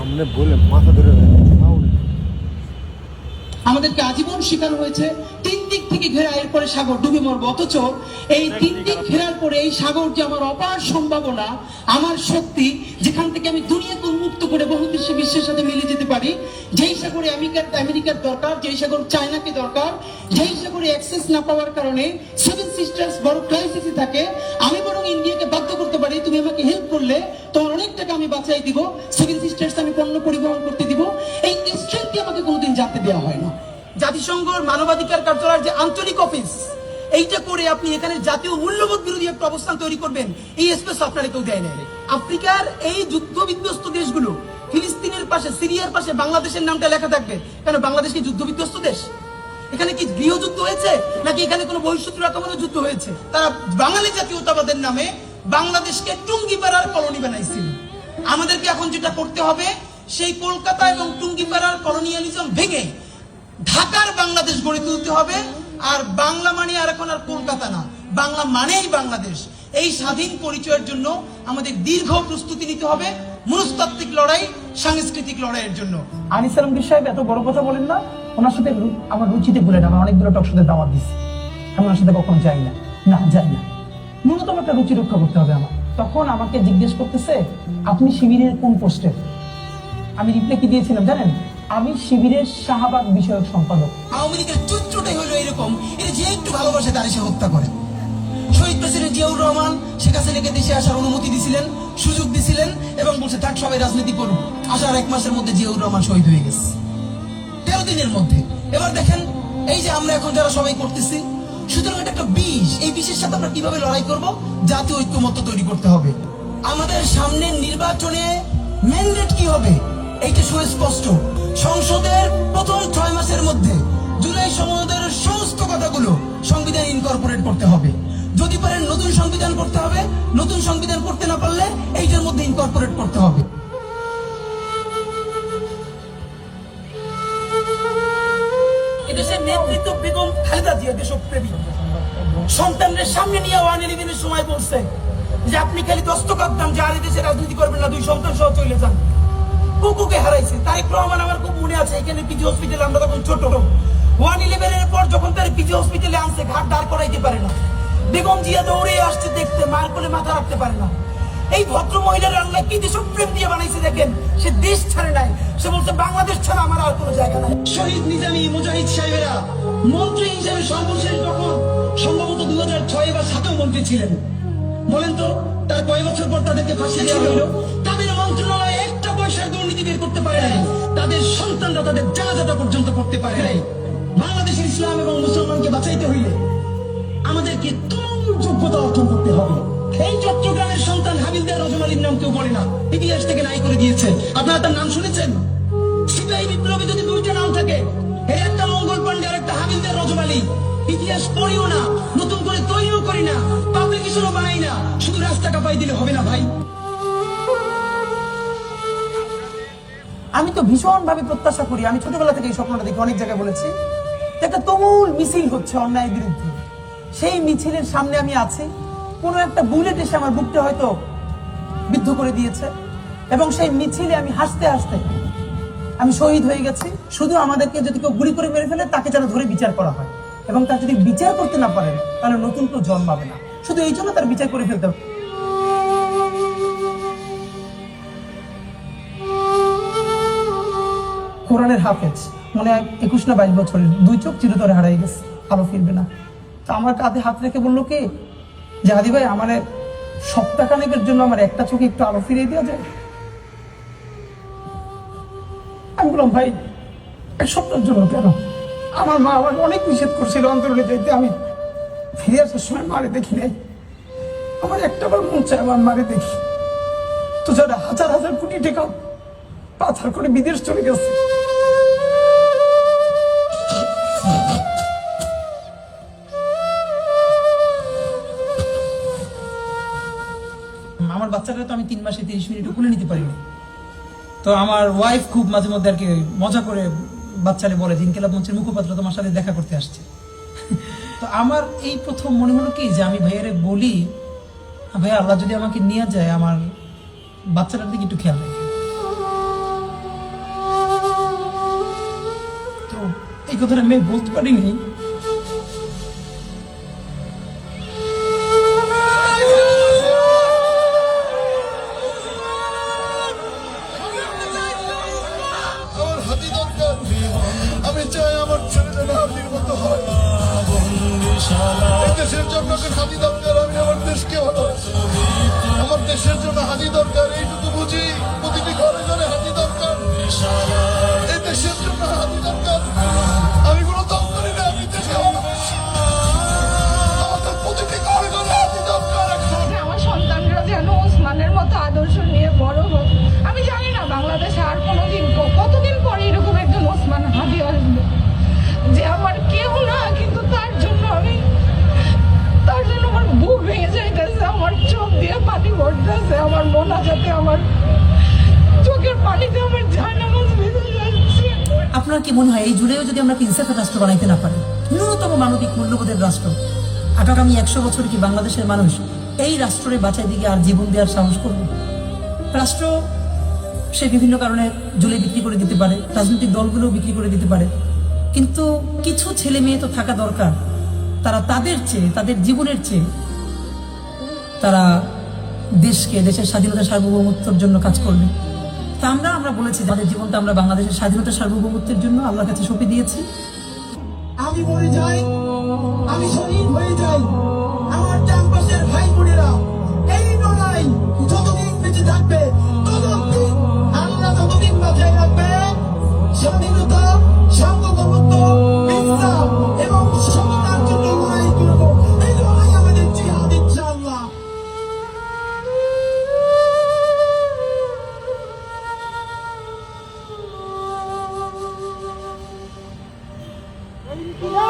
সামনে বলে মাথা ধরে আমাদেরকে আজীবন শেখানো হয়েছে তিন দিক থেকে ঘেরা, এরপরে সাগর ডুবে মরবো। অথচ এই তিন দিক ঘেরার পরে এই সাগর যে আমার অপার সম্ভাবনা, আমার শক্তি, যেখান থেকে আমি দুনিয়াকে উন্মুক্ত করে বহু দেশে বিশ্বের সাথে মিলে যেতে পারি, যেই সাগরে আমেরিকার দরকার, যেই সাগর চায়নাকে দরকার, যেই সাগরে অ্যাক্সেস না পাওয়ার কারণে সেভেন সিস্টার্স বড় ক্রাইসিসে থাকে, আমি বরং ইন্ডিয়াকে বাধ্য করতে পারি, তুমি আমাকে হেল্প করলে তোমার অনেক টাকা আমি বাঁচাই দিব, সেভেন সিস্টার্স আমি পণ্য পরিবহন করতে দিব। এই স্ট্রেংথকে আমাকে কোনোদিন জানতে দেওয়া হয় না। জাতিসংঘের মানবাধিকার কার্যালয়ের যে আঞ্চলিক অফিস, এইটা করে আপনি এখানে জাতীয় মূল্যবোধ বিরোধী একটা অবস্থান তৈরি করবেন, এই স্পেস আপনারা কেউ দেয় না। আফ্রিকার এই যুদ্ধ বিধ্বস্ত দেশগুলো, ফিলিস্তিনের পাশে, সিরিয়ার পাশে বাংলাদেশের নামটা লেখা থাকবে কেন? বাংলাদেশ কি যুদ্ধ বিধ্বস্ত দেশ? এখানে কি গৃহযুদ্ধ হয়েছে, নাকি এখানে কোনো বহিঃশত্রু আক্রমণের যুদ্ধ হয়েছে? তারা বাঙালি জাতীয়তাবাদের নামে বাংলাদেশকে টুঙ্গিপাড়ার কলোনি বানাইছিল। আমাদেরকে এখন যেটা করতে হবে, সেই কলকাতা এবং টুঙ্গিপাড়ার কলোনিয়ালিজম ভেঙে ঢাকার বাংলাদেশ গড়ে তুলতে হবে। আর বাংলা মানে আর এখন আর কলকাতা না, বাংলা মানেই বাংলাদেশ। এই স্বাধীন পরিচয়ের জন্য আমাদের দীর্ঘ প্রস্তুতি নিতে হবে, মনস্তাত্ত্বিক লড়াই, সাংস্কৃতিক লড়াইয়ের জন্য। আনিস আলমগীর সাহেব এত বড় কথা বলেন না, ওনার সাথে আমার রুচিতে বলেন, আমার অনেকগুলো টকশোতে দাওয়াত দিচ্ছি, আমি ওনার সাথে কখনো যাই না, যাই না। ন্যূনতম একটা রুচি রক্ষা করতে হবে আমার। তখন আমাকে জিজ্ঞেস করতেছে, আপনি শিবিরের কোন পোস্টে? আমি রিপ্লাই কি দিয়েছিলাম জানেন? আমি শিবিরের শাহবাগ বিষয়ক সম্পাদক। আওয়ামী লীগের চরিত্রটাই হলো এরকম, এটা যে একটু ভালোবাসে তার সে হত্যা করে। শহীদ প্রেসিডেন্ট জিয়াউর রহমান শেখ হাসিনাকে দেশে আসার অনুমতি দিছিলেন, সুযোগ দিছিলেন এবং বলছে থাক সবাই রাজনীতি করুন। আসার 1 মাসের মধ্যে জিয়াউর রহমান শহীদ হয়ে গেছে, 13 দিনের মধ্যে। এবার দেখেন এই যে আমরা এখন যারা সবাই করতেছি, সুতরাং এটা একটা বিষ। এই বিষের সাথে আমরা কিভাবে লড়াই করব? জাতীয় ঐক্যমত্য তৈরি করতে হবে। আমাদের সামনের নির্বাচনে ম্যান্ডেট কি হবে এইটা সুস্পষ্ট। সংসদের প্রথম 6 মাসের মধ্যে জুলাই সনদের সমস্ত কথাগুলো সংবিধান ইনকর্পোরেট করতে হবে। যদি পারেন নতুন সংবিধান করতে হবে, নতুন সংবিধান করতে না পারলে এইটার মধ্যে ইনকর্পোরেট করতে হবে। এদেশের নেতৃত্ব বেগম খালেদা জিয়া দেশপ্রেমী, সন্তানদের সামনে নিয়ে 111-এর সময় বলছে যে আপনি খালি দস্তখত দেন যে আর দেশে রাজনীতি করবেন না, 2 সন্তান সহ চলে যান। কুকুকে হারাইছে। তারেক রহমান আমার খুব মনে আছে, এখানে পিজি হসপিটালে আমরা তখন ছোট, 111-এর পর যখন তার পিজি হসপিটালে আনছে, ঘাট দাঁড় করাইতে পারে না, বেগম জিয়া দৌড়ে আসছে দেখতে, মার কোলে মাথা রাখতে পারে না। এই ভদ্র মহিলার আল্লাহ কি দেশপ্রেম দিয়ে বানাইছে দেখেন। সে দেশ ছাড়ে নাই, সে বলছে বাংলাদেশ ছাড়া আমার আর কোনো জায়গা নাই। শহীদ নিজামী মুজাহিদ সাহেবেরা মন্ত্রী হিসেবে সর্বশেষ যখন সম্ভবত 2006 বা 2007 মন্ত্রী ছিলেন, বলেন তো তার কয় বছর পর তাদেরকে ফাঁসি দেওয়া হলো? তাদের মন্ত্রণালয় একটা পয়সার দুর্নীতি বের করতে পারে নাই, তাদের সন্তানরা তাদের জানাজাটা পর্যন্ত করতে পারে নাই। বাংলাদেশের ইসলাম এবং মুসলমানকে বাঁচাইতে হইলে আমাদেরকে তুমুল যোগ্যতা অর্জন করতে হবে। এই চট্টগ্রামের সন্তান হাবিলদার রজব আলীর নাম কেউ বলে না, ইতিহাস থেকে নাই করে দিয়েছে। আপনারা তার নাম শুনেছেন? সিপাহী বিপ্লবী যদি 2টা নাম থাকে, এর একটা মঙ্গল পান্ডে আর একটা হাবিলদার রজব আলী। ইতিহাস পড়িও না, নতুন করে তৈরিও করি না, পাবলিকেশনও বানাই না, শুধু রাস্তা কাঁপাই দিলে হবে না ভাই। আমি তো ভীষণ ভাবে প্রত্যাশা করি, আমি ছোটবেলা থেকে এই স্বপ্নটা দেখি, অনেক জায়গায় বলেছি, একটা তুমুল মিছিল হচ্ছে অন্যায়ের বিরুদ্ধে। সেই মিছিলের সামনে আমি আছি, কোনো একটা বুলেট এসে আমার বুকটা হয়তো বিদ্ধ করে দিয়েছে, এবং সেই মিছিলে আমি হাসতে হাসতে আমি শহীদ হয়ে গেছি। শুধু আমাদেরকে যদি কেউ গুলি করে মেরে ফেলে, তাকে যেন ধরে বিচার করা হয়, এবং তার যদি বিচার করতে না পারেন তাহলে নতুন কেউ জন্মাবে না। শুধু এই জন্য তার বিচার করে ফেলতে হবে। কোরআনের হাফেজ, মনে হয় 21 না 22 বছরের, 2 চোখ চিরতরে হারাই গেছে, আলো ফিরবে না। তো আমার কাঁধে হাত রেখে বললো কি যে হাদি ভাই, আমার সপ্তাহখানেকের জন্য আমার একটা চোখে একটু আলো ফিরিয়ে দেওয়া যায়? আমি বললাম ভাই, 1 সপ্তাহের জন্য কেন? আমার মা আমাকে অনেক নিষেধ করছিল অন্তরণে যাইতে, আমি ফিরে আসার সময় মারে দেখি নাই। আমার একটাবার মন চায় আমার মারে দেখি। তো যারা হাজার হাজার কোটি টাকা পাচার করে বিদেশ চলে গেছে, আমার বাচ্চাটা তো আমি 3 মাসে 30 মিনিটও কোলে নিতে পারিনি। তো আমার ওয়াইফ খুব মাঝে মধ্যে আর কি মজা করে বাচ্চারে বলে, ইনকিলাব মঞ্চের মুখপাত্র তোমার সাথে দেখা করতে আসছে। তো আমার এই প্রথম মনে হলো কি যে আমি ভাইয়ারে বলি, ভাইয়া আল্লাহ যদি আমাকে নিয়ে যায়, আমার বাচ্চাটার দিকে একটু খেয়াল রাখে। এই কথাটা আমি বলতে পারিনি। আমার হাতি দরকার, আমি চাই আমার ছেলে যেন হাতির মতো হয়। এই দেশের জন্য ওকে হাতি দরকার, আমি আমার দেশকে ভালোবাসি। আমার দেশের জন্য হাতি দরকার, এইটুকু বুঝি। প্রতিটি ঘরে ঘরে হাতি দরকার, এই দেশের জন্য হাতি দরকার। আমি কোনো দল করি না, আমি দেশকে ভালোবাসি। আমাদের প্রতিটি ঘরে ঘরে হাতি দরকার। যে আমার সন্তানরা যেন ওসমানের মতো আদর্শ নিয়ে বড় হোক। আমি জানি না বাংলাদেশে আর কোনোদিন কতদিন পরে এরকম একজন ওসমান হাদি আসবে, যে আমার কেউ না, কিন্তু তার জন্য আমার বুক ভেঙে যাইতেছে, আমার চোখ দিয়ে পানি পড়তেছে, আমার মোনাজাতে আমার চোখের পানিতে আমার জায়নামাজ ভেঙে যাচ্ছে। আপনার কি মনে হয় এই জুড়েও যদি আমরা ইনসাফের রাষ্ট্র বানাইতে না পারি, ন্যূনতম মানবিক মূল্যবোধের রাষ্ট্র, আগামী 100 বছর কি বাংলাদেশের মানুষ এই রাষ্ট্রের বাঁচাই দিকে আর জীবন দেওয়ার সাহস করবে? রাষ্ট্র সে বিভিন্ন কারণে জুলে বিক্রি করে দিতে পারে, রাজনৈতিক দলগুলো বিক্রি করে দিতে পারে, কিন্তু কিছু ছেলে মেয়ে তো থাকা দরকার, তারা তাদের চেয়ে, তাদের জীবনের চেয়ে তারা দেশকে, দেশের স্বাধীনতা সার্বভৌমত্বের জন্য কাজ করবে। তা আমরা বলেছি যে আমাদের জীবনটা আমরা বাংলাদেশের স্বাধীনতা সার্বভৌমত্বের জন্য আল্লাহর কাছে সঁপে দিয়েছি। আমি মরে যাই, আমি শহীদ হয়ে যাই, আমার ক্যাম্পাসের ভাই বোনেরা এই লড়াই যতদিন বেঁচে থাকবে ততদিন আল্লাহ ততদিন মাথায় রাখবে। স্বাধীনতা, সার্বভৌমত্ব, ইসলাম এবং সমতার জন্য লড়াই করব। এই লড়াই আমাদের জিহাদ, ইনশাআল্লাহ। ইয়া